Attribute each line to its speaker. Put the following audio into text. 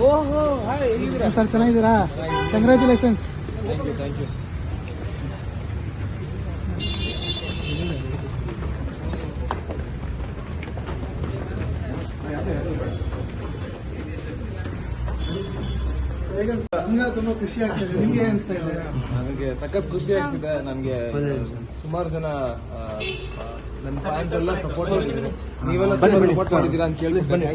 Speaker 1: ಓಹೋ ಹಾಯ್, ಹೇಗಿದ್ದೀರಾ
Speaker 2: ಸರ್? ಚೆನ್ನಾಗಿದ್ದೀರಾ? Congratulations.
Speaker 1: Thank you thank you.
Speaker 2: ತುಂಬಾ ಖುಷಿ ಆಗ್ತದೆ. ನಿಮ್ಗೆ ಏನ್ ಅನಿಸ್ತಾ ಇದೆ?
Speaker 1: ನನಗೆ ಸಖತ್ ಖುಷಿ ಆಗ್ತಿದೆ. ನನಗೆ ಸುಮಾರು ಜನ ನನ್ನ ಫ್ಯಾನ್ಸ್ ಎಲ್ಲ ಸಪೋರ್ಟ್ ಮಾಡಿದ್ರು. ನೀವೆಲ್ಲ ಸಪೋರ್ಟ್ ಮಾಡಿದ್ದೀರಾ ಅಂತ ಕೇಳಿ. ಬನ್ನಿ.